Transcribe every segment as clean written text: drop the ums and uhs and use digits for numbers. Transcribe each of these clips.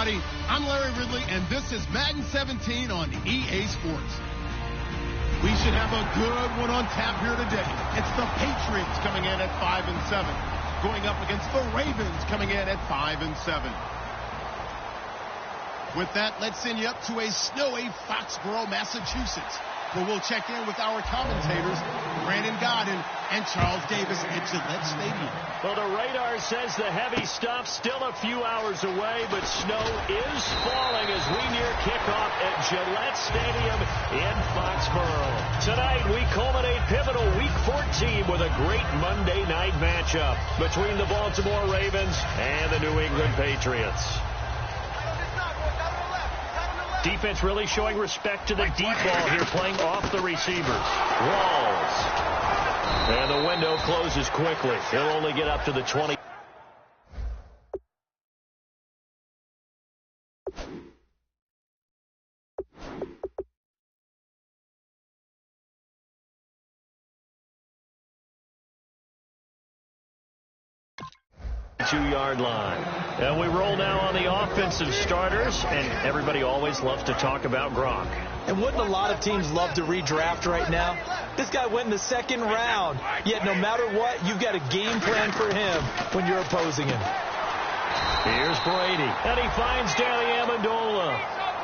everybody. I'm Larry Ridley, and this is Madden 17 on EA Sports. We should have a good one on tap here today. It's the Patriots coming in at 5-7, going up against the Ravens coming in at 5-7. With that, let's send you up to a snowy Foxborough, Massachusetts, where we'll check in with our commentators, Brandon Godden and Charles Davis at Gillette Stadium. Well, the radar says the heavy stuff's still a few hours away, but snow is falling as we near kickoff at Gillette Stadium in Foxborough. Tonight, we culminate pivotal Week 14 with a great Monday night matchup between the Baltimore Ravens and the New England Patriots. Defense really showing respect to the deep ball here, playing off the receivers. Walls. And the window closes quickly. He'll only get up to the 20. Two-yard line. And we roll now on the offensive starters, and everybody always loves to talk about Gronk. And wouldn't a lot of teams love to redraft right now? This guy went in the second round, yet no matter what, you've got a game plan for him when you're opposing him. Here's Brady, and he finds Danny Amendola.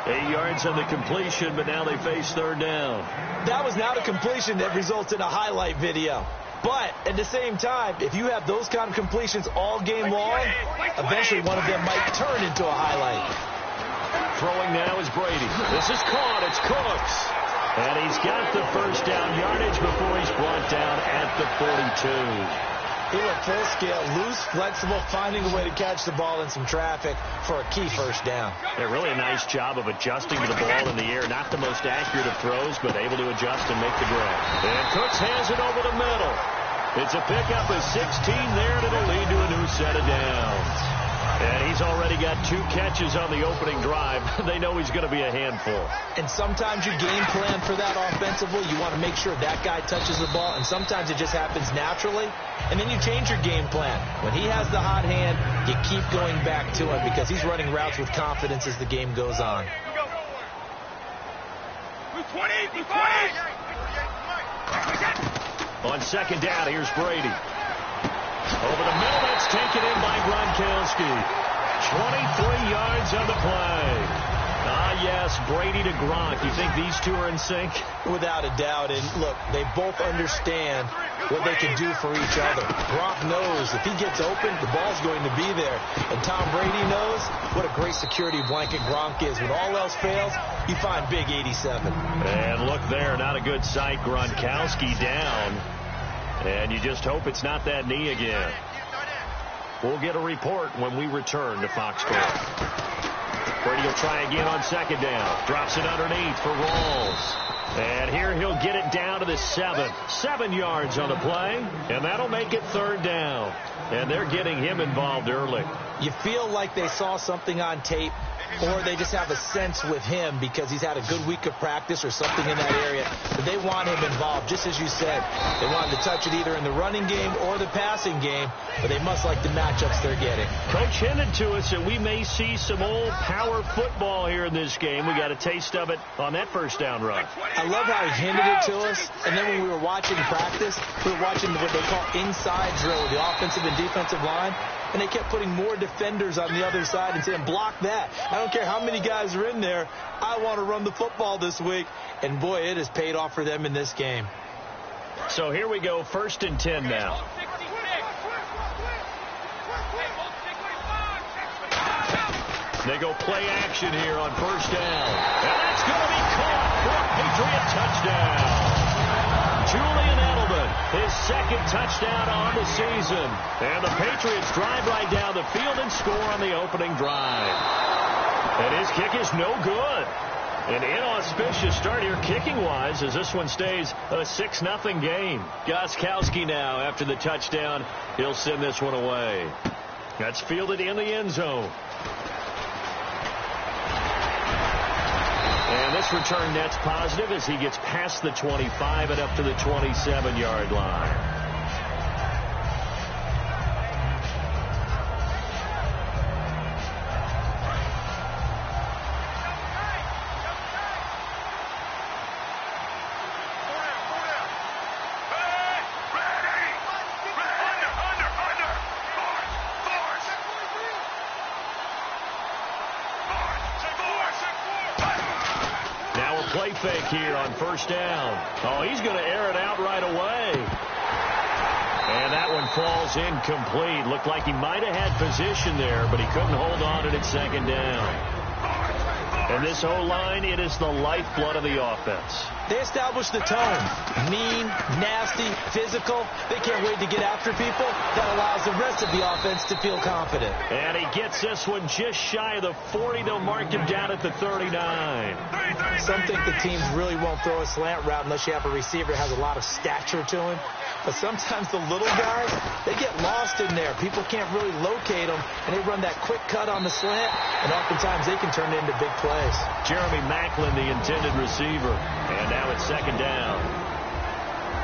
8 yards on the completion, but now they face third down. That was not a completion that results in a highlight video. But at the same time, if you have those kind of completions all game long, eventually one of them might turn into a highlight. Throwing now is Brady. This is caught. It's Cooks. And he's got the first down yardage before he's brought down at the 42. He went full scale, loose, flexible, finding a way to catch the ball in some traffic for a key first down. Yeah, really a nice job of adjusting to the ball in the air. Not the most accurate of throws, but able to adjust and make the grab. And Cooks hands it over the middle. It's a pickup of 16 there, and it'll lead to a new set of downs. And he's already got 2 catches on the opening drive. They know he's going to be a handful. And sometimes you game plan for that offensively. You want to make sure that guy touches the ball, and sometimes it just happens naturally. And then you change your game plan. When he has the hot hand, you keep going back to him because he's running routes with confidence as the game goes on. On second down, here's Brady. Over the middle, that's taken in by Gronkowski. 23 yards on the play. Ah, yes, Brady to Gronk. You think these two are in sync? Without a doubt. And look, they both understand what they can do for each other. Gronk knows if he gets open, the ball's going to be there. And Tom Brady knows what a great security blanket Gronk is. When all else fails, you find big 87. And look there, not a good sight. Gronkowski down. And you just hope it's not that knee again. We'll get a report when we return to Foxborough. Brady will try again on second down. Drops it underneath for Rawls. And here he'll get it down to the 7. 7 yards on the play. And that'll make it third down. And they're getting him involved early. You feel like they saw something on tape, or they just have a sense with him because he's had a good week of practice or something in that area. But they want him involved, just as you said. They want him to touch it either in the running game or the passing game, but they must like the matchups they're getting. Coach hinted to us that we may see some old power football here in this game. We got a taste of it on that first down run. I love how he hinted it to us, and then when we were watching practice, we were watching what they call inside drill, the offensive and defensive line, and they kept putting more defenders on the other side and saying, block that. I don't care how many guys are in there. I want to run the football this week. And, boy, it has paid off for them in this game. So here we go, 1st and 10 now. They go play action here on first down. And that's going to be caught for a Patriot touchdown. Julian Edelman, his 2nd touchdown on the season. And the Patriots drive right down the field and score on the opening drive. And his kick is no good. An inauspicious start here kicking-wise as this one stays a 6-0 game. Gostkowski now after the touchdown. He'll send this one away. That's fielded in the end zone. And this return net's positive as he gets past the 25 and up to the 27-yard line. play fake here on first down. Oh, he's going to air it out right away. And that one falls incomplete. Looked like he might have had position there, but he couldn't hold on to it at second down. And this O-line, it is the lifeblood of the offense. They established the tone. Mean, nasty, physical. They can't wait to get after people. That allows the rest of the offense to feel confident. And he gets this one just shy of the 40. They'll mark him down at the 39. Some think the teams really won't throw a slant route unless you have a receiver that has a lot of stature to him. But sometimes the little guys, they get lost in there. People can't really locate them, and they run that quick cut on the slant, and oftentimes they can turn it into big plays. Jeremy Maclin, the intended receiver. And now it's second down.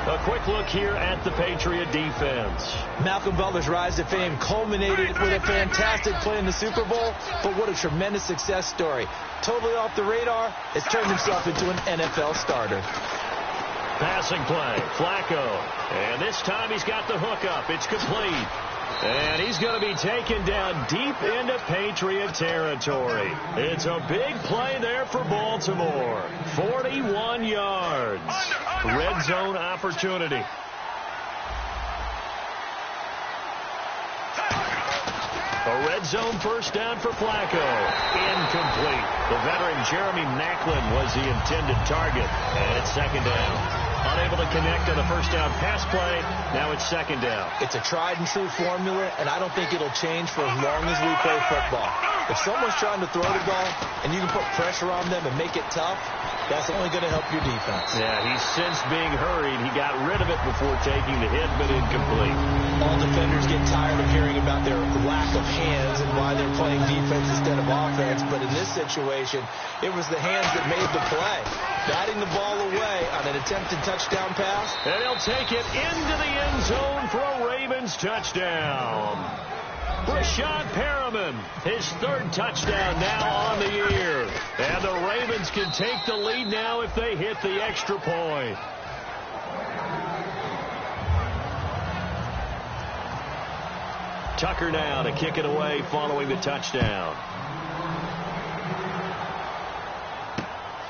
A quick look here at the Patriot defense. Malcolm Butler's rise to fame culminated with a fantastic play in the Super Bowl, but what a tremendous success story. Totally off the radar, has turned himself into an NFL starter. Passing play, Flacco. And this time he's got the hook up. It's complete. And he's going to be taken down deep into Patriot territory. It's a big play there for Baltimore. 41 yards. Red zone opportunity. A red zone first down for Flacco. Incomplete. The veteran Jeremy Maclin was the intended target. And it's second down. Unable to connect on the first down pass play. Now it's second down. It's a tried and true formula, and I don't think it'll change for as long as we play football. If someone's trying to throw the ball and you can put pressure on them and make it tough, that's only going to help your defense. Yeah, he's since being hurried. He got rid of it before taking the hit, but incomplete. All defenders get tired of hearing about their lack of hands and why they're playing defense instead of offense. But in this situation, it was the hands that made the play. Batting the ball away on an attempted touchdown pass. And he'll take it into the end zone for a Ravens touchdown. Brashad Perriman, his third touchdown now on the year. And the Ravens can take the lead now if they hit the extra point. Tucker now to kick it away following the touchdown.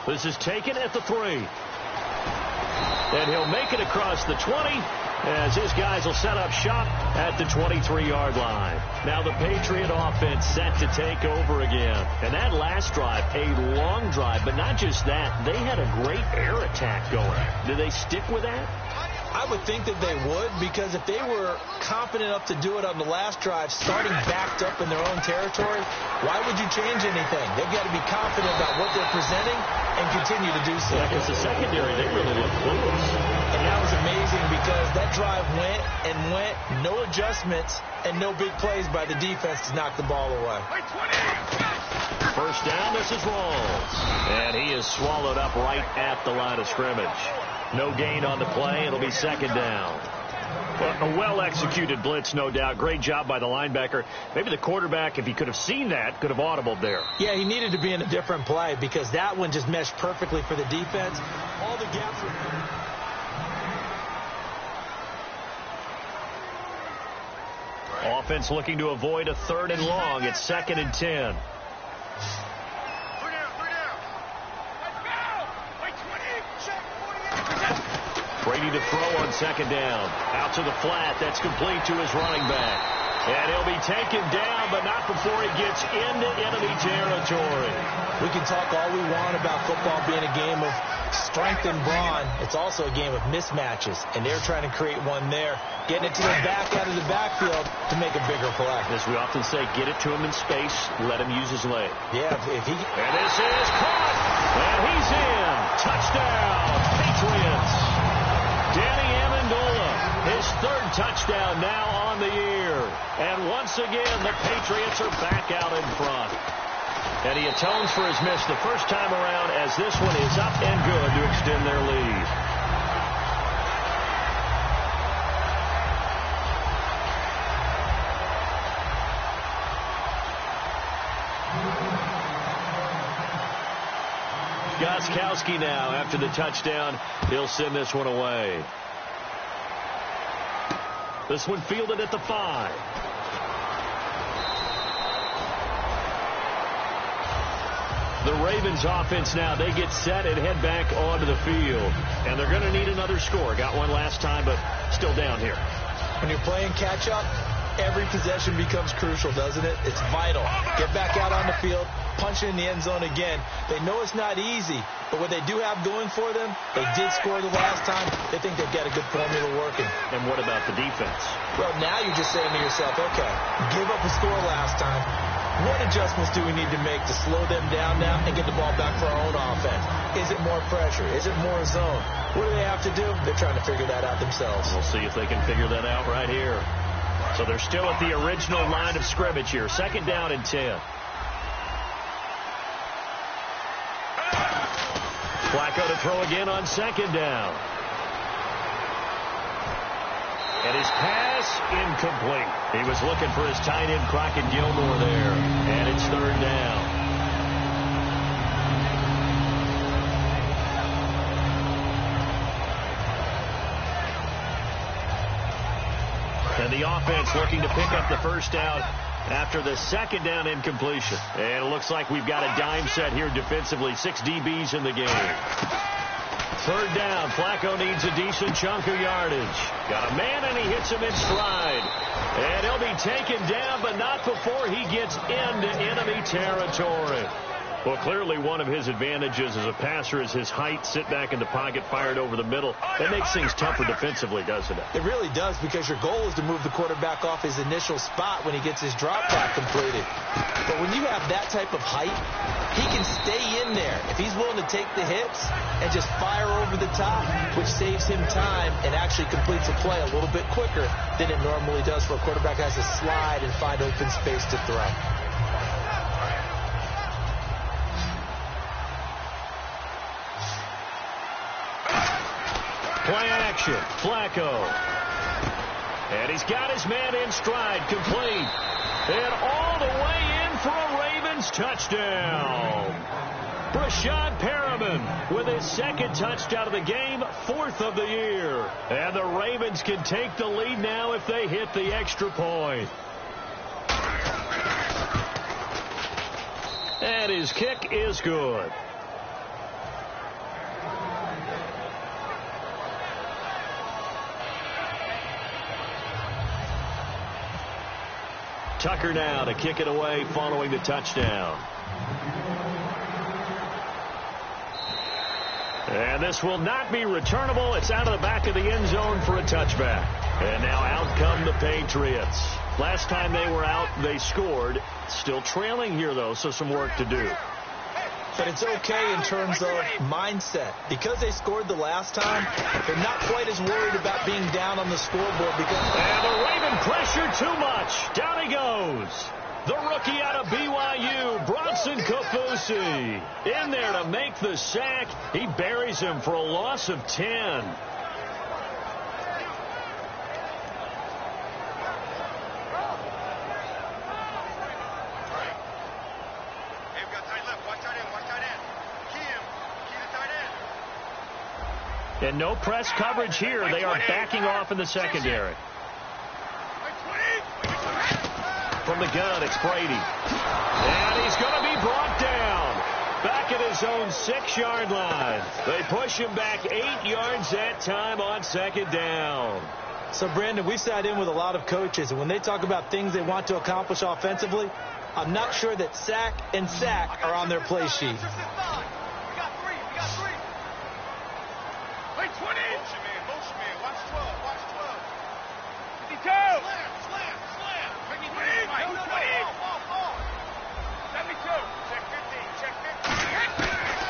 This is taken at the 3. And he'll make it across the 20 as his guys will set up shop at the 23-yard line. Now the Patriot offense set to take over again. And that last drive, a long drive, but not just that. They had a great air attack going. Do they stick with that? I would think that they would, because if they were confident enough to do it on the last drive, starting backed up in their own territory, why would you change anything? They've got to be confident about what they're presenting and continue to do so. Yeah, because the secondary, they really look clueless. And that was amazing because that drive went and went, no adjustments, and no big plays by the defense to knock the ball away. First down, this is Rawls. And he is swallowed up right at the line of scrimmage. No gain on the play. It'll be second down. A well-executed blitz, no doubt. Great job by the linebacker. Maybe the quarterback, if he could have seen that, could have audibled there. Yeah, he needed to be in a different play because that one just meshed perfectly for the defense. All the gaps were... Offense looking to avoid a 3rd and long. It's 2nd and 10. Brady to throw on second down. Out to the flat. That's complete to his running back. And he'll be taken down, but not before he gets into enemy territory. We can talk all we want about football being a game of strength and brawn. It's also a game of mismatches, and they're trying to create one there, getting it to the back out of the backfield to make a bigger play. As we often say, get it to him in space, let him use his leg. Yeah, if he... And this is caught, and he's in. Touchdown, Patriots. Danny Amendola, his 3rd touchdown now on the year. And once again, the Patriots are back out in front. And he atones for his miss the first time around as this one is up and good to extend their lead. Gostkowski now after the touchdown. He'll send this one away. This one fielded at the 5. The Ravens offense now, they get set and head back onto the field. And they're going to need another score. Got one last time, but still down here. When you're playing catch-up, every possession becomes crucial, doesn't it? It's vital. Get back out on the field, punch it in the end zone again. They know it's not easy, but what they do have going for them, they did score the last time. They think they've got a good formula working. And what about the defense? Well, now you're just saying to yourself, okay, give up a score last time. What adjustments do we need to make to slow them down now and get the ball back for our own offense? Is it more pressure? Is it more zone? What do they have to do? They're trying to figure that out themselves. We'll see if they can figure that out right here. So they're still at the original line of scrimmage here. 2nd down and 10. Flacco to throw again on 2nd down. And his pass incomplete. He was looking for his tight end, Crockett Gilmore there. And it's 3rd down. And the offense looking to pick up the first down after the 2nd down incompletion. And it looks like we've got a dime set here defensively. 6 DBs in the game. 3rd down. Flacco needs a decent chunk of yardage. Got a man, and he hits him in stride. And he'll be taken down, but not before he gets into enemy territory. Well, clearly one of his advantages as a passer is his height. Sit back in the pocket, fired over the middle. That makes things tougher defensively, doesn't it? It really does, because your goal is to move the quarterback off his initial spot when he gets his drop back completed. But when you have that type of height, he can stay in there if he's willing to take the hits and just fire over the top, which saves him time and actually completes a play a little bit quicker than it normally does for a quarterback who has to slide and find open space to throw. Play action. Flacco. And he's got his man in stride. Complete. And all the way in for a Ravens touchdown. Brashad Perriman with his 2nd touchdown of the game, 4th of the year. And the Ravens can take the lead now if they hit the extra point. And his kick is good. Tucker now to kick it away following the touchdown. And this will not be returnable. It's out of the back of the end zone for a touchback. And now out come the Patriots. Last time they were out, they scored. Still trailing here, though, so some work to do. But it's okay in terms of mindset. Because they scored the last time, they're not quite as worried about being down on the scoreboard. And the Raven pressure too much. Down he goes. The rookie out of BYU, Bronson Kaufusi. In there to make the sack. He buries him for a loss of 10. And no press coverage here. They are backing off in the secondary. From the gun, it's Brady. And he's going to be brought down. Back at his own 6-yard line. They push him back 8 yards that time on 2nd down. So, Brandon, we sat in with a lot of coaches, and when they talk about things they want to accomplish offensively, I'm not sure that sack and sack are on their play sheet.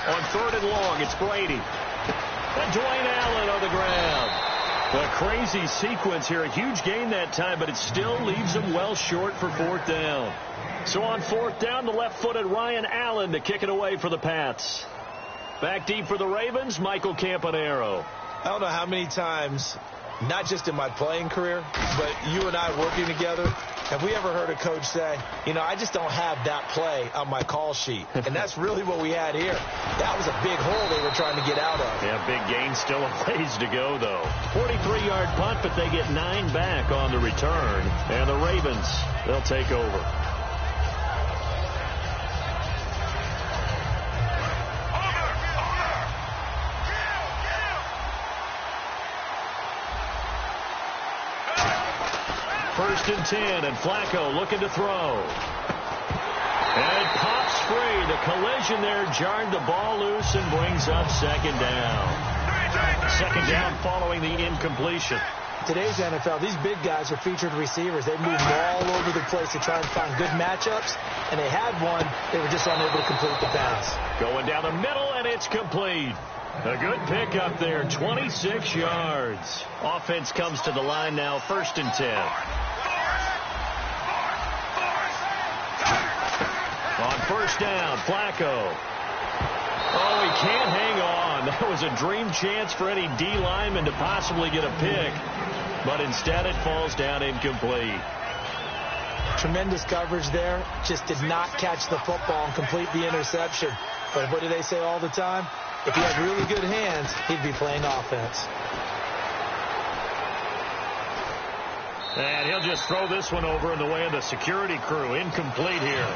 On 3rd and long, it's Brady. And Dwayne Allen on the ground. A crazy sequence here. A huge gain that time, but it still leaves them well short for 4th down. So on 4th down, the left-footed Ryan Allen to kick it away for the Pats. Back deep for the Ravens, Michael Campanaro. I don't know how many times, not just in my playing career, but you and I working together, have we ever heard a coach say, you know, I just don't have that play on my call sheet? And that's really what we had here. That was a big hole they were trying to get out of. Yeah, big gain, still a ways to go, though. 43-yard punt, but they get 9 back on the return. And the Ravens, they'll take over. First and 10, and Flacco looking to throw. And it pops free. The collision there jarred the ball loose and brings up second down. Second down following the incompletion. Today's NFL, these big guys are featured receivers. They move all over the place to try and find good matchups, and they had one. They were just unable to complete the pass. Going down the middle, and it's complete. A good pickup there, 26 yards. Offense comes to the line now, first and 10. On first down, Flacco. Oh, he can't hang on. That was a dream chance for any D lineman to possibly get a pick. But instead it falls down incomplete. Tremendous coverage there. Just did not catch the football and complete the interception. But what do they say all the time? If he had really good hands, he'd be playing offense. And he'll just throw this one over in the way of the security crew. Incomplete here.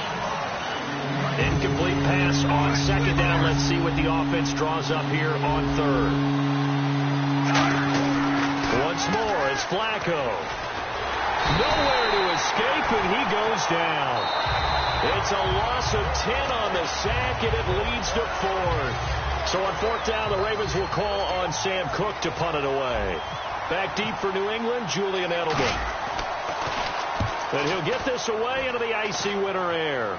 Incomplete pass on second down. Let's see what the offense draws up here on third. Once more, it's Flacco. Nowhere to escape, and he goes down. It's a loss of 10 on the sack, and it leads to fourth. So on fourth down, the Ravens will call on Sam Cook to punt it away. Back deep for New England, Julian Edelman. And he'll get this away into the icy winter air.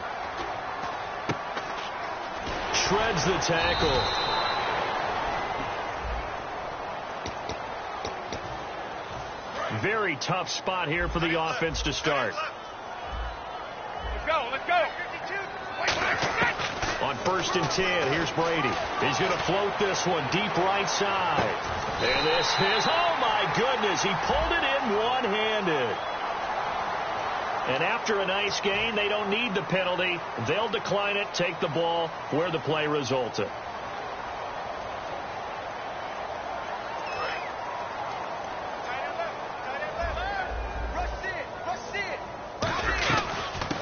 Shreds the tackle. Very tough spot here for the offense to start. Let's go. On first and 10, here's Brady. He's going to float this one deep right side. And this is, oh my goodness, he pulled it in one-handed. And after a nice gain, they don't need the penalty. They'll decline it, take the ball where the play resulted.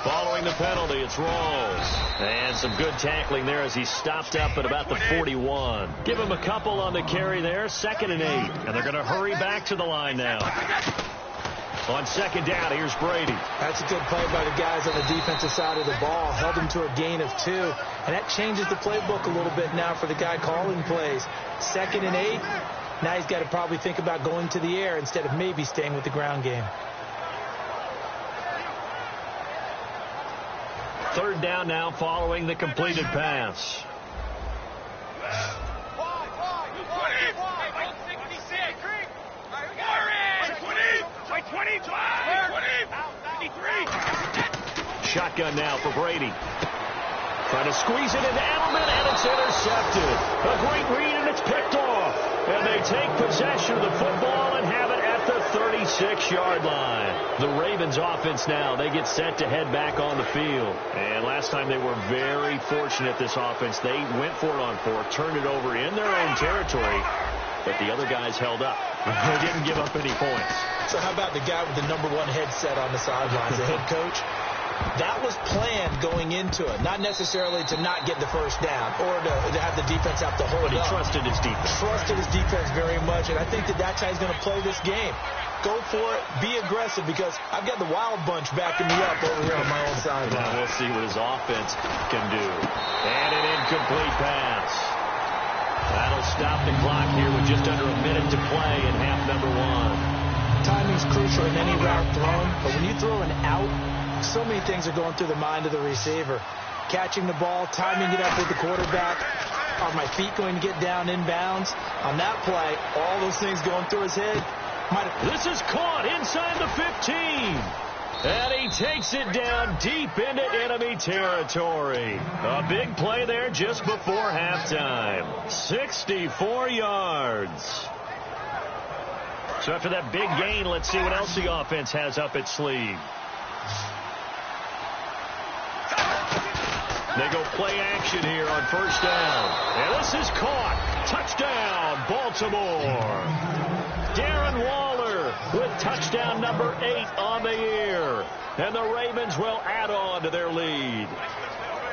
Following the penalty, it's Rawls. And some good tackling there as he stopped up at about the 41. Give him a couple on the carry there, 2nd and 8. And they're going to hurry back to the line now. On second down, here's Brady. That's a good play by the guys on the defensive side of the ball. Held him to a gain of 2. And that changes the playbook a little bit now for the guy calling plays. 2nd and 8. Now he's got to probably think about going to the air instead of maybe staying with the ground game. Third down now following the completed pass. Shotgun now for Brady. Trying to squeeze it into Edelman, and it's intercepted. A great read, and it's picked off. And they take possession of the football and have it at the 36-yard line. The Ravens offense now, they get set to head back on the field. And last time they were very fortunate, this offense. They went for it on 4, turned it over in their own territory, but the other guys held up. They didn't give up any points. So how about the guy with the number 1 headset on the sidelines, the head coach? That was planned going into it, not necessarily to not get the first down or to have the defense have to hold But he up. trusted his defense. Trusted his defense very much, and I think that's how he's going to play this game. Go for it, be aggressive, because I've got the wild bunch backing me up over here on my own side. Now we'll see what his offense can do. And an incomplete pass. That'll stop the clock here with just under a minute to play in half number 1. Timing's crucial in any route thrown, but when you throw an out, so many things are going through the mind of the receiver. Catching the ball, timing it up with the quarterback. Are my feet going to get down inbounds? On that play, all those things going through his head. This is caught inside the 15. And he takes it down deep into enemy territory. A big play there just before halftime. 64 yards. So after that big gain, let's see what else the offense has up its sleeve. They go play action here on first down. And this is caught. Touchdown, Baltimore. Darren Waller with touchdown number 8 on the year. And the Ravens will add on to their lead.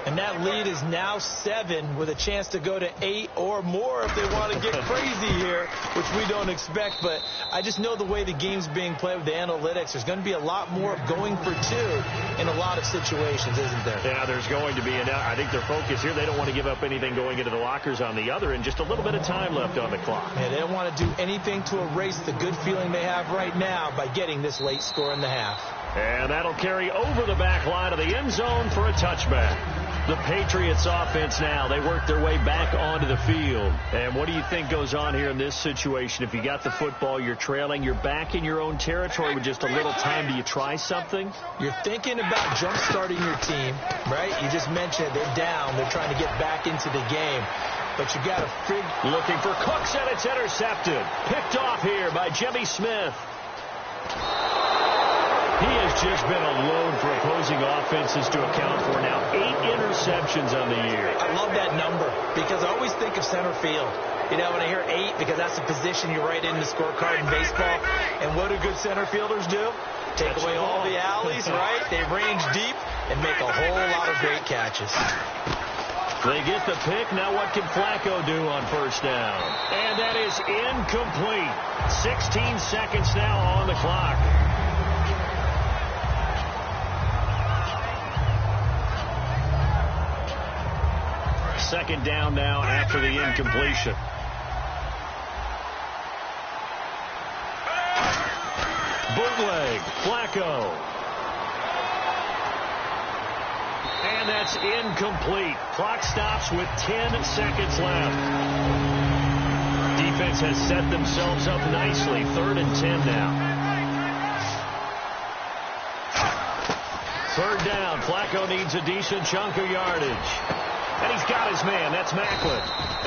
And that lead is now 7 with a chance to go to 8 or more if they want to get crazy here, which we don't expect. But I just know the way the game's being played with the analytics, there's going to be a lot more going for 2 in a lot of situations, isn't there? Yeah, there's going to be. And I think their focus here, they don't want to give up anything going into the lockers on the other, and just a little bit of time left on the clock. Yeah, they don't want to do anything to erase the good feeling they have right now by getting this late score in the half. And that'll carry over the back line of the end zone for a touchback. The Patriots offense now, they work their way back onto the field. And what do you think goes on here in this situation? If you got the football, you're trailing, you're back in your own territory with just a little time. Do you try something? You're thinking about jump-starting your team, right? You just mentioned they're down. They're trying to get back into the game. But you got to figure. Looking for Cooks, and it's intercepted. Picked off here by Jimmy Smith. He has just been a load for opposing offenses to account for now. 8 interceptions on the year. I love that number because I always think of center field. You know, when I hear 8, because that's the position you write in the scorecard in baseball. And what do good center fielders do? Take away all the alleys, right? They range deep and make a whole lot of great catches. They get the pick. Now what can Flacco do on first down? And that is incomplete. 16 seconds now on the clock. Second down now after the incompletion. Bootleg, Flacco. And that's incomplete. Clock stops with 10 seconds left. Defense has set themselves up nicely. 3rd and 10 now. 3rd down. Flacco needs a decent chunk of yardage. And he's got his man. That's Macklin.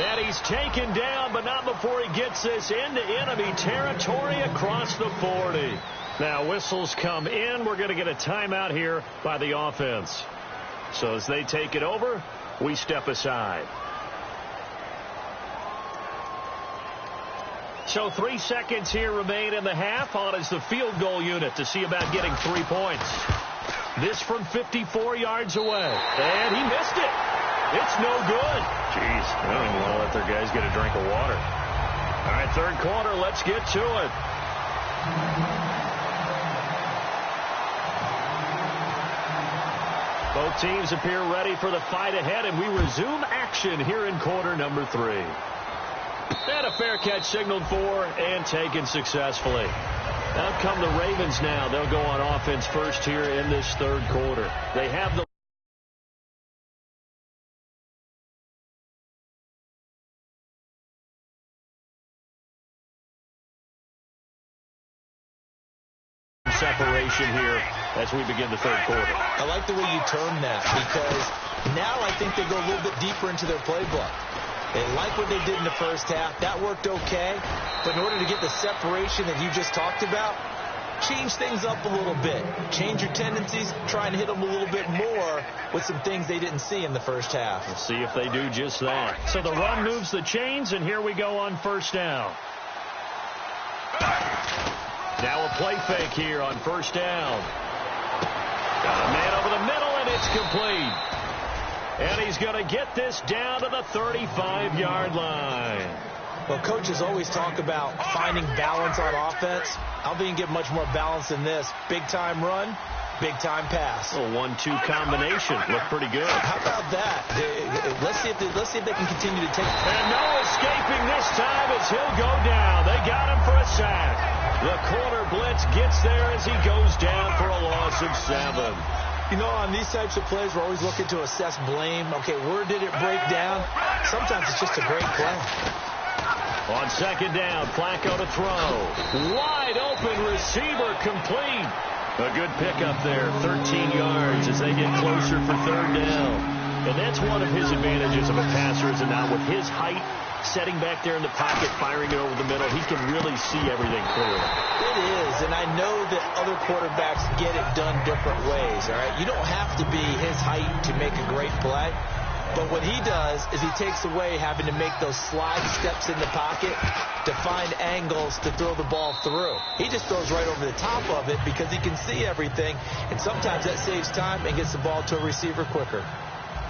And he's taken down, but not before he gets this into enemy territory across the 40. Now whistles come in. We're going to get a timeout here by the offense. So as they take it over, we step aside. So 3 seconds here remain in the half. On is the field goal unit to see about getting 3 points. This from 54 yards away. And he missed it. It's no good. Jeez, they don't even want to let their guys get a drink of water. All right, 3rd quarter, let's get to it. Both teams appear ready for the fight ahead, and we resume action here in quarter number 3. And a fair catch signaled for and taken successfully. Out come the Ravens now. They'll go on offense first here in this 3rd quarter. They have the separation here as we begin the 3rd quarter. I like the way you term that because now I think they go a little bit deeper into their playbook. They like what they did in the first half. That worked okay. But in order to get the separation that you just talked about, change things up a little bit. Change your tendencies. Try and hit them a little bit more with some things they didn't see in the first half. We'll see if they do just that. So the run moves the chains, and here we go on first down. Now a play fake here on first down. Got a man over the middle, and it's complete. And he's going to get this down to the 35-yard line. Well, coaches always talk about finding balance on offense. I don't think you can get much more balance than this. Big-time run, big-time pass. A 1-2 combination. Looked pretty good. How about that? Let's see if they can continue to take. And no escaping this time as he'll go down. They got him for a sack. The corner blitz gets there as he goes down for a loss of 7. You know, on these types of plays, we're always looking to assess blame. Okay, where did it break down? Sometimes it's just a great play. On second down, Flacco to throw. Wide open receiver complete. A good pickup there, 13 yards as they get closer for 3rd down. And that's one of his advantages of a passer, is it not? With his height, setting back there in the pocket, firing it over the middle, he can really see everything clearly. It is, and I know that other quarterbacks get it done different ways, all right? You don't have to be his height to make a great play. But what he does is he takes away having to make those slide steps in the pocket to find angles to throw the ball through. He just throws right over the top of it because he can see everything, and sometimes that saves time and gets the ball to a receiver quicker.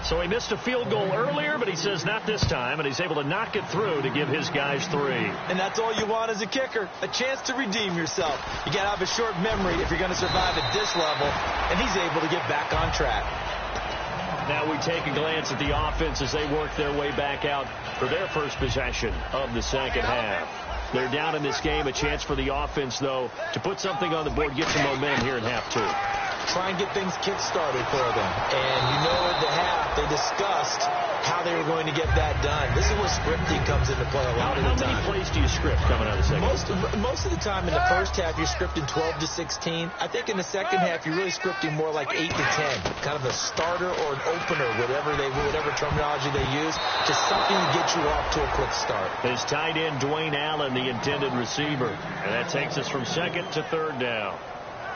So he missed a field goal earlier, but he says not this time, and he's able to knock it through to give his guys 3. And that's all you want as a kicker, a chance to redeem yourself. You got to have a short memory if you're going to survive at this level, and he's able to get back on track. Now we take a glance at the offense as they work their way back out for their first possession of the second half. They're down in this game. A chance for the offense, though, to put something on the board, get some momentum here in half 2. Try and get things kick-started for them. And you know at the half, they discussed how they were going to get that done. This is where scripting comes into play a lot of the time. How many plays do you script coming out of the second half? Most of the time in the first half, you're scripting 12 to 16. I think in the second half, you're really scripting more like 8 to 10. Kind of a starter or an opener, whatever terminology they use. Just something to get you off to a quick start. His tight end, Dwayne Allen, the intended receiver. And that takes us from second to third down.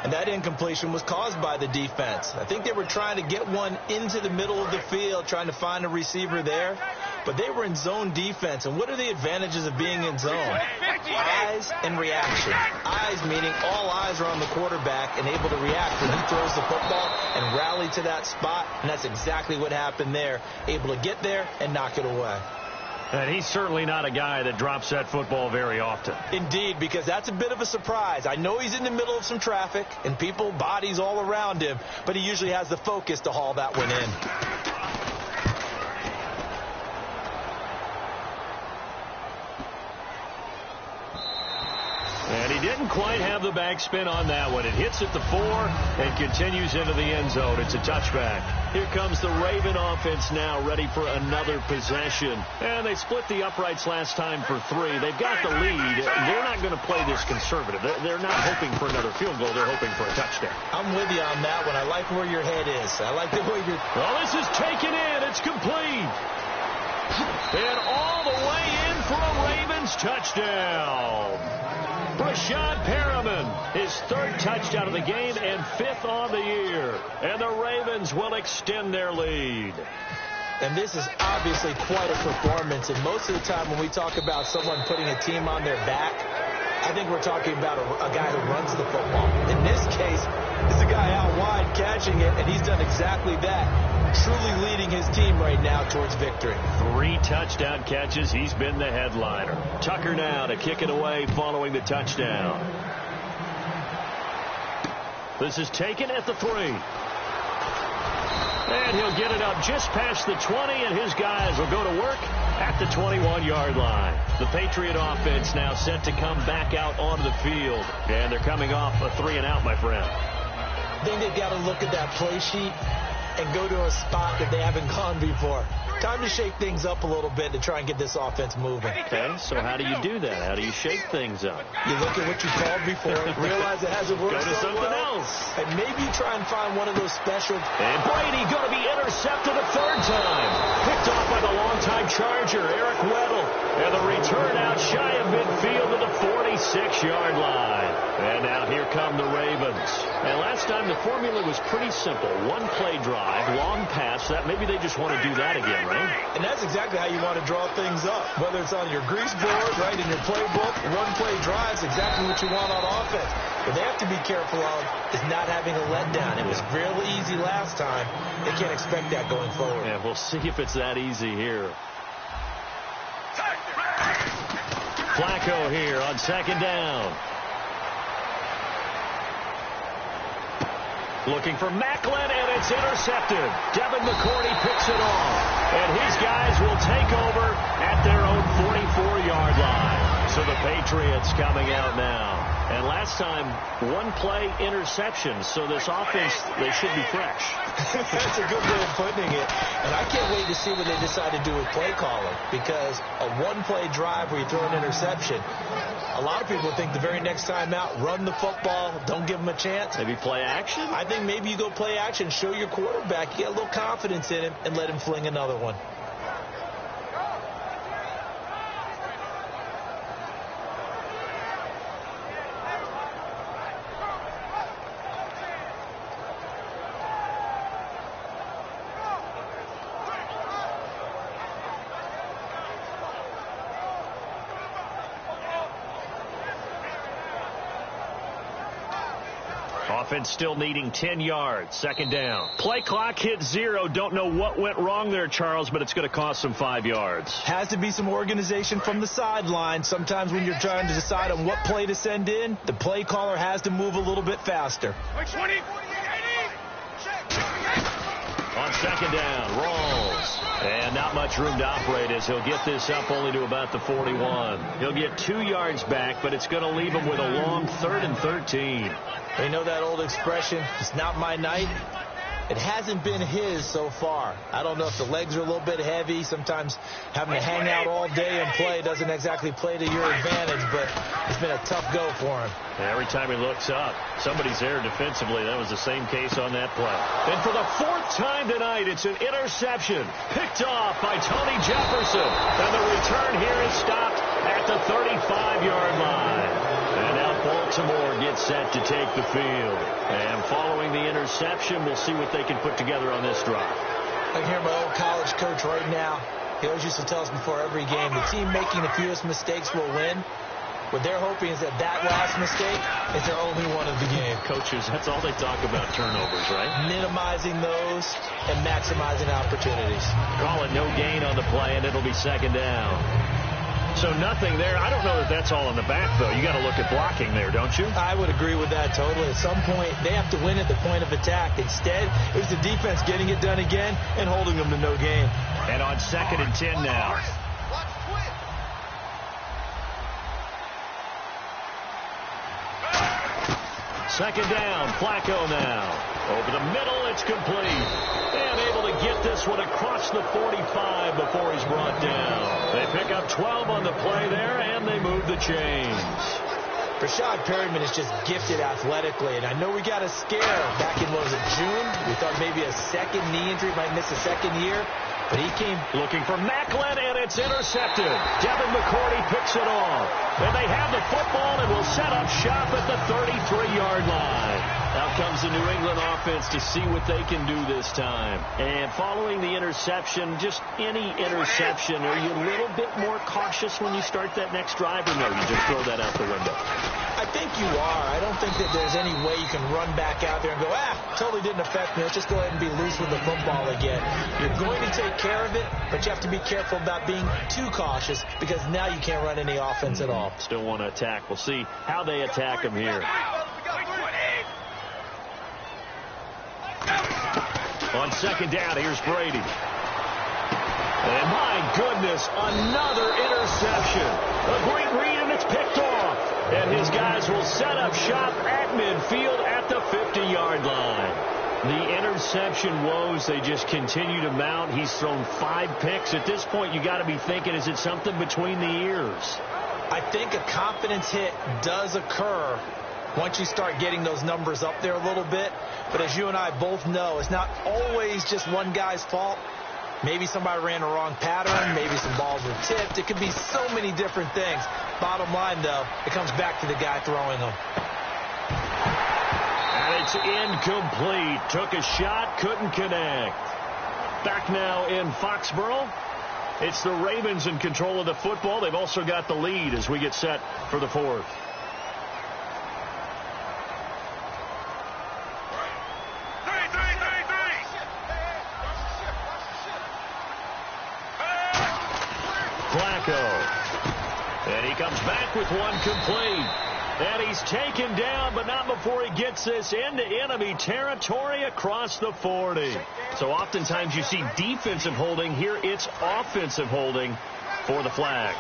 And that incompletion was caused by the defense. I think they were trying to get one into the middle of the field, trying to find a receiver there. But they were in zone defense. And what are the advantages of being in zone? Eyes and reaction. Eyes meaning all eyes are on the quarterback and able to react when he throws the football and rally to that spot. And that's exactly what happened there. Able to get there and knock it away. And he's certainly not a guy that drops that football very often. Indeed, because that's a bit of a surprise. I know he's in the middle of some traffic and people, bodies all around him, but he usually has the focus to haul that one in. And he didn't quite have the backspin on that one. It hits at the 4 and continues into the end zone. It's a touchback. Here comes the Raven offense now, ready for another possession. And they split the uprights last time for 3. They've got the lead. They're not going to play this conservative. They're not hoping for another field goal. They're hoping for a touchdown. I'm with you on that one. I like where your head is. I like the way you're... Well, this is taken in. It's complete. And all the way in for a Ravens touchdown. Brashad Perriman, his 3rd touchdown of the game and 5th on the year. And the Ravens will extend their lead. And this is obviously quite a performance. And most of the time when we talk about someone putting a team on their back, I think we're talking about a guy who runs the football. In this case, it's a guy out wide catching it, and he's done exactly that. Truly leading his team right now towards victory. 3 touchdown catches. He's been the headliner. Tucker now to kick it away following the touchdown. This is taken at the 3. And he'll get it up just past the 20, and his guys will go to work at the 21-yard line. The Patriot offense now set to come back out onto the field. And they're coming off a 3 and out, my friend. I think they've got to look at that play sheet and go to a spot that they haven't gone before. Time to shake things up a little bit to try and get this offense moving. Okay, so how do you do that? How do you shake things up? You look at what you called before, realize it hasn't worked Go to something else. And maybe try and find one of those special... And Brady going to be intercepted a 3rd time. Picked off by the longtime Charger, Eric Weddle. And the return out shy of midfield to the 46-yard line. And now here come the Ravens. And last time the formula was pretty simple. 1 play drive, long pass. That maybe they just want to do that again, right? And that's exactly how you want to draw things up. Whether it's on your grease board, right, in your playbook, 1 play drive is exactly what you want on offense. What they have to be careful of is not having a letdown. It was real easy last time. They can't expect that going forward. Yeah, we'll see if it's that easy here. Flacco here on 2nd down. Looking for Macklin, and it's intercepted. Devin McCourty picks it off. And his guys will take over at their own 44-yard line. So the Patriots coming out now. And last time, 1 play interception. So this offense, they should be fresh. That's a good way of putting it. And I can't wait to see what they decide to do with play calling. Because a 1-play drive where you throw an interception, a lot of people think the very next time out, run the football, don't give them a chance. Maybe play action? I think maybe you go play action, show your quarterback, you get a little confidence in him, and let him fling another one. offense still needing 10 yards. Second down. Play clock hit 0. Don't know what went wrong there, Charles, but it's going to cost them 5 yards. Has to be some organization from the sideline. Sometimes when you're trying to decide on what play to send in, the play caller has to move a little bit faster. On second down, rolls. And not much room to operate as he'll get this up only to about the 41. He'll get 2 yards back, but it's going to leave him with a long 3rd and 13. They know that old expression, it's not my night. It hasn't been his so far. I don't know if the legs are a little bit heavy. Sometimes having to hang out all day and play doesn't exactly play to your advantage, but it's been a tough go for him. Every time he looks up, somebody's there defensively. That was the same case on that play. And for the 4th time tonight, it's an interception picked off by Tony Jefferson. And the return here is stopped at the 35-yard line. And now Baltimore gets set to take the field. And following the interception, we'll see what they can put together on this drive. I can hear my old college coach right now. He always used to tell us before every game, the team making the fewest mistakes will win. What they're hoping is that last mistake is their only one of the game. Coaches, that's all they talk about, turnovers, right? Minimizing those and maximizing opportunities. Call it no gain on the play, and it'll be second down. So nothing there. I don't know that that's all in the back, though. You got to look at blocking there, don't you? I would agree with that totally. At some point, they have to win at the point of attack. Instead, it was the defense getting it done again and holding them to no gain. And on 2nd and 10 now. Second down, Flacco now. Over the middle, it's complete. And able to get this one across the 45 before he's brought down. They pick up 12 on the play there, and they move the chains. Rashad Perryman is just gifted athletically, and I know we got a scare back in, what was it, June? We thought maybe a second knee injury, might miss a second year. But he came looking for Macklin, and it's intercepted. Devin McCourty picks it off. And they have the football and will set up shop at the 33-yard line. Out comes the New England offense to see what they can do this time. And following the interception, just any interception, are you a little bit more cautious when you start that next drive, or no, you just throw that out the window? I think you are. I don't think that there's any way you can run back out there and go, totally didn't affect me. Let's just go ahead and be loose with the football again. You're going to take care of it, but you have to be careful about being too cautious because now you can't run any offense at all. Still want to attack. We'll see how they attack him here. On second down, here's Brady. And my goodness, another interception. A great read, and it's picked off. And his guys will set up shop at midfield at the 50-yard line. The interception woes, they just continue to mount. He's thrown 5 picks. At this point, you got to be thinking, is it something between the ears? I think a confidence hit does occur once you start getting those numbers up there a little bit. But as you and I both know, it's not always just one guy's fault. Maybe somebody ran a wrong pattern. Maybe some balls were tipped. It could be so many different things. Bottom line, though, it comes back to the guy throwing them. And it's incomplete. Took a shot, couldn't connect. Back now in Foxborough. It's the Ravens in control of the football. They've also got the lead as we get set for the 4th. And he comes back with one complete. And he's taken down, but not before he gets this into enemy territory across the 40. So oftentimes you see defensive holding. Here it's offensive holding for the flag.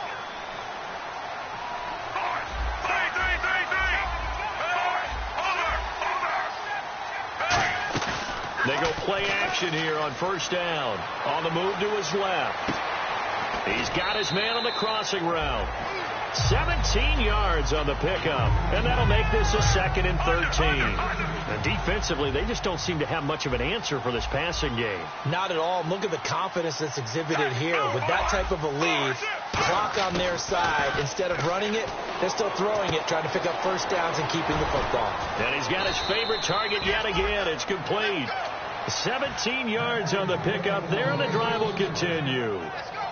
They go play action here on first down. On the move to his left. He's got his man on the crossing route. 17 yards on the pickup. And that'll make this a 2nd and 13. And defensively, they just don't seem to have much of an answer for this passing game. Not at all. Look at the confidence that's exhibited here. With that type of a lead, clock on their side, instead of running it, they're still throwing it, trying to pick up first downs and keeping the football. And he's got his favorite target yet again. It's complete. 17 yards on the pickup there, and the drive will continue.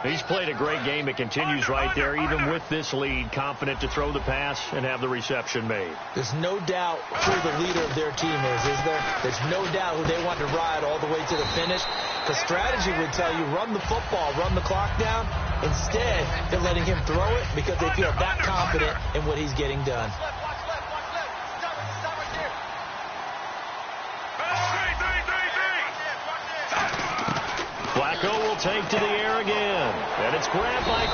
He's played a great game. It continues right there, even with this lead, confident to throw the pass and have the reception made. There's no doubt who the leader of their team is there? There's no doubt who they want to ride all the way to the finish. The strategy would tell you, run the football, run the clock down. Instead, they're letting him throw it because they feel that confident in what he's getting done. Flacco will take to the air again. And it's grabbed by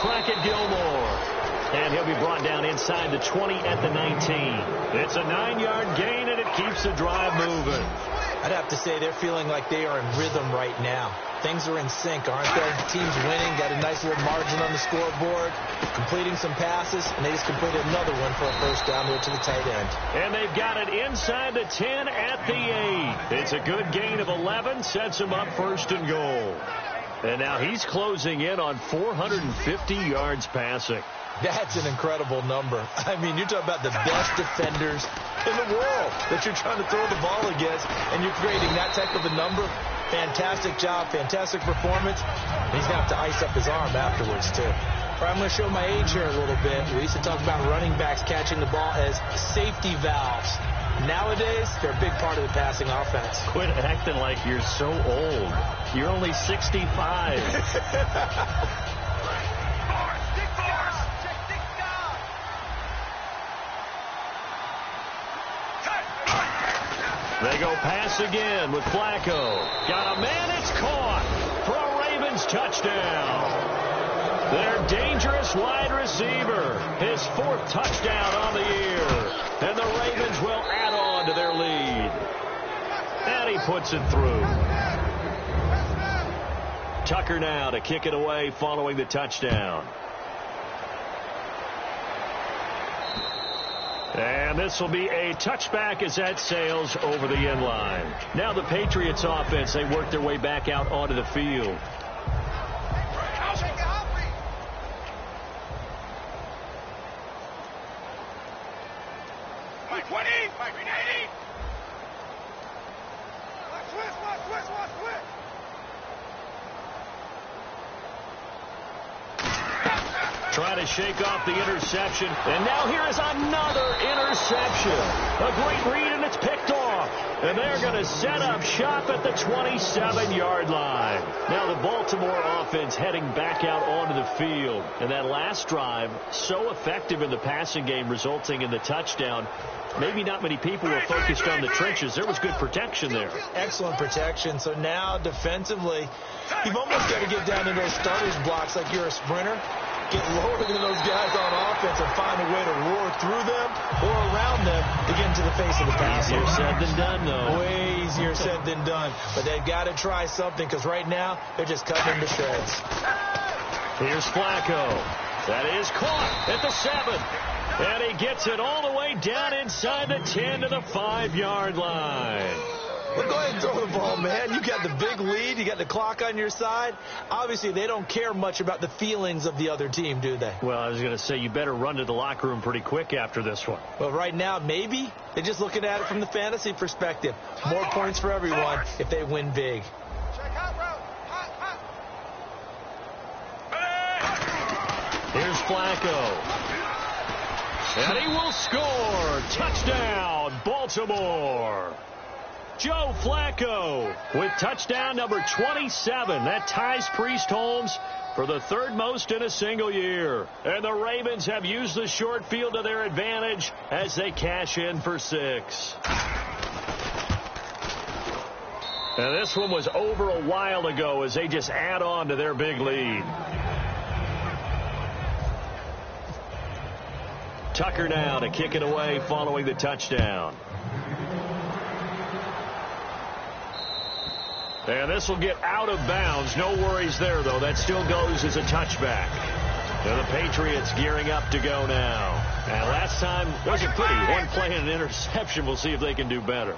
Gilmore. And he'll be brought down inside the 20 at the 19. It's a 9-yard gain, and it keeps the drive moving. I'd have to say they're feeling like they are in rhythm right now. Things are in sync, aren't they? The team's winning, got a nice little margin on the scoreboard, completing some passes, and they just completed another one for a first down there to the tight end. And they've got it inside the 10 at the 8. It's a good gain of 11, sets them up first and goal. And now he's closing in on 450 yards passing. That's an incredible number. I mean, you're talking about the best defenders in the world that you're trying to throw the ball against, and you're creating that type of a number. Fantastic job, fantastic performance. He's going to have to ice up his arm afterwards, too. All right, I'm going to show my age here a little bit. We used to talk about running backs catching the ball as safety valves. Nowadays, they're a big part of the passing offense. Quit acting like you're so old. You're only 65. They go pass again with Flacco. Got a man, it's caught for a Ravens touchdown. Their dangerous wide receiver, his 4th touchdown on the year. And the Ravens will add on to their lead. And he puts it through. Tucker now to kick it away following the touchdown. And this will be a touchback as that sails over the end line. Now the Patriots offense, they work their way back out onto the field. Try to shake off the interception. And now here is another interception. A great read, and it's picked off. And they're going to set up shop at the 27-yard line. Now the Baltimore offense heading back out onto the field. And that last drive, so effective in the passing game, resulting in the touchdown. Maybe not many people were focused on the trenches. There was good protection there. Excellent protection. So now defensively, you've almost got to get down in those starters blocks like you're a sprinter. Get lower than those guys on offense and find a way to roar through them or around them to get into the face of the pass. Easier said than done, though. Way easier said than done. But they've got to try something because right now they're just cutting into shreds. Here's Flacco. That is caught at the 7. And he gets it all the way down inside the 10 to the 5-yard line. Well, go ahead and throw the ball, man. You got the big lead. You got the clock on your side. Obviously, they don't care much about the feelings of the other team, do they? Well, I was going to say, you better run to the locker room pretty quick after this one. Well, right now, maybe. They're just looking at it from the fantasy perspective. More points for everyone if they win big. Here's Flacco. And he will score. Touchdown, Baltimore. Joe Flacco with touchdown number 27. That ties Priest Holmes for the 3rd most in a single year. And the Ravens have used the short field to their advantage as they cash in for 6. And this one was over a while ago as they just add on to their big lead. Tucker now to kick it away following the touchdown. And this will get out of bounds. No worries there, though. That still goes as a touchback. And the Patriots gearing up to go now. And last time wasn't pretty. One play and an interception. We'll see if they can do better.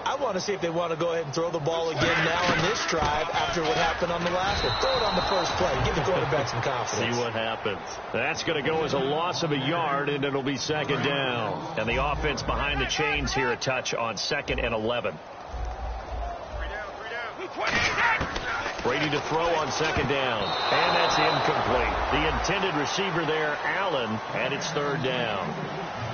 I want to see if they want to go ahead and throw the ball again now on this drive after what happened on the last one. Throw it on the first play. Give the quarterback some confidence. See what happens. That's going to go as a loss of a yard, and it'll be 2nd down. And the offense behind the chains here a touch on 2nd and 11. Brady to throw on second down. And that's incomplete. The intended receiver there, Allen, and it's third down.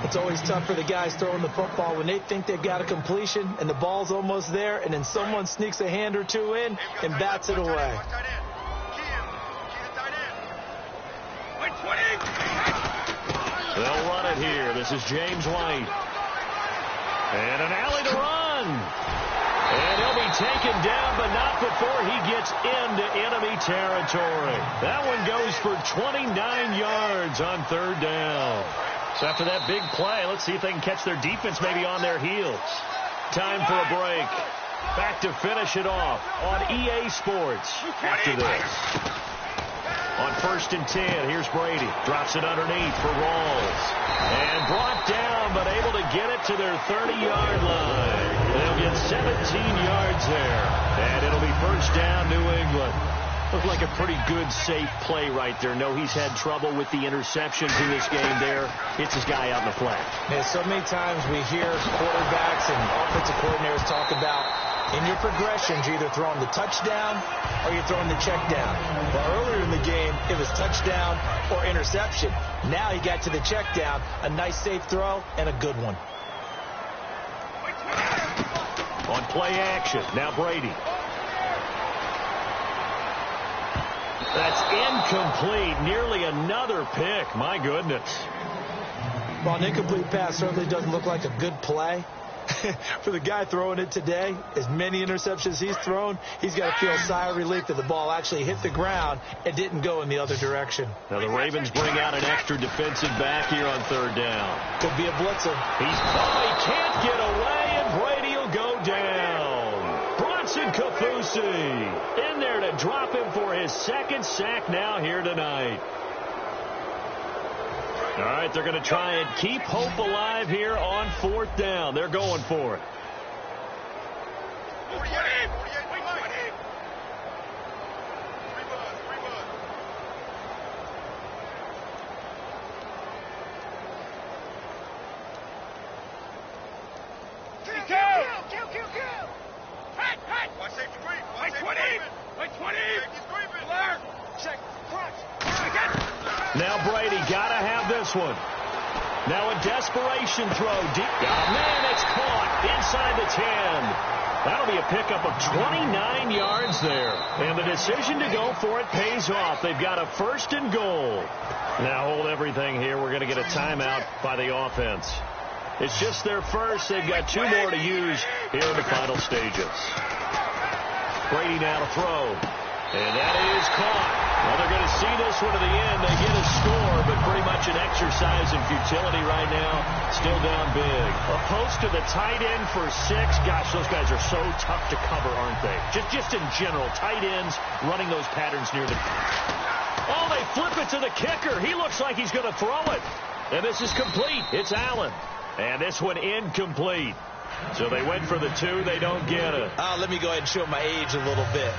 It's always tough for the guys throwing the football when they think they've got a completion and the ball's almost there, and then someone sneaks a hand or two in and bats it away. They'll run it here. This is James White. And an alley to run. And he'll be taken down, but not before he gets into enemy territory. That one goes for 29 yards on third down. So after that big play, let's see if they can catch their defense maybe on their heels. Time for a break. Back to finish it off on EA Sports after this. On 1st and 10, here's Brady. Drops it underneath for Rawls. And brought down, but able to get it to their 30-yard line. They'll get 17 yards there. And it'll be first down, New England. Looked like a pretty good, safe play right there. No, he's had trouble with the interceptions in this game there. Hits his guy out in the flat. Man, so many times we hear quarterbacks and offensive coordinators talk about in your progressions, you're either throwing the touchdown or you're throwing the check down. Well, earlier in the game, it was touchdown or interception. Now he got to the check down, a nice safe throw, and a good one. On play action, now Brady. That's incomplete. Nearly another pick. My goodness. Well, an incomplete pass certainly doesn't look like a good play. For the guy throwing it today, as many interceptions he's thrown, he's got to feel a sigh of relief that the ball actually hit the ground and didn't go in the other direction. Now the Ravens bring out an extra defensive back here on third down. Could be a blitzer. He can't get away, and Brady will go down. Bronson Kafusi in there to drop him for his second sack now here tonight. All right, they're going to try and keep hope alive here on 4th down. They're going for it. Now Brady got to have this one. Now a desperation throw. Deep. Oh, man, it's caught inside the 10. That'll be a pickup of 29 yards there. And the decision to go for it pays off. They've got a 1st and goal. Now hold everything here. We're going to get a timeout by the offense. It's just their first. They've got 2 more to use here in the final stages. Brady now to throw. And that is caught. Well, they're going to see this one to the end. They get a score, but pretty much an exercise in futility right now. Still down big. A post to the tight end for 6. Gosh, those guys are so tough to cover, aren't they? Just in general, tight ends running those patterns near the... Oh, they flip it to the kicker. He looks like he's going to throw it. And this is complete. It's Allen. And this one incomplete. So they went for the 2. They don't get it. Let me go ahead and show my age a little bit.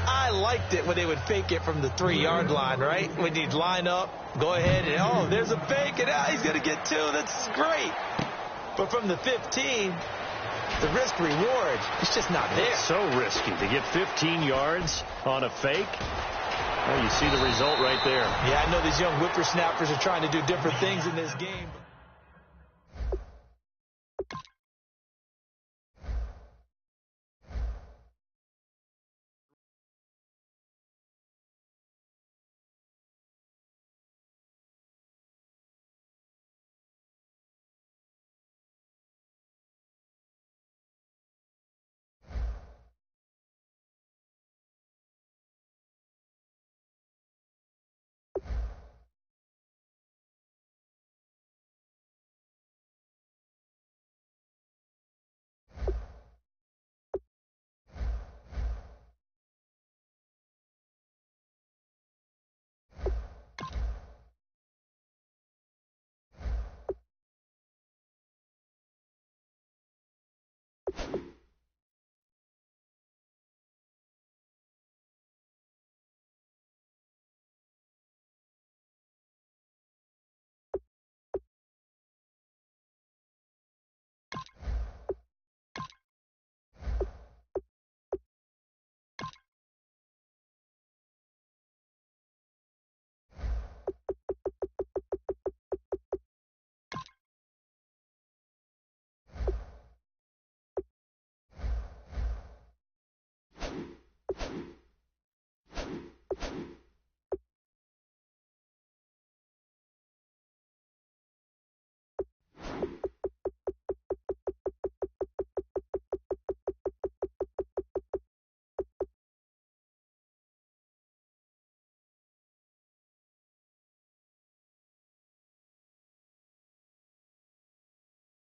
I liked it when they would fake it from the 3-yard line, right? When you'd line up, go ahead, and oh, there's a fake, and he's going to get 2. That's great. But from the 15, the risk-reward, it's just not there. It's so risky to get 15 yards on a fake. Well, you see the result right there. Yeah, I know these young whippersnappers are trying to do different things in this game.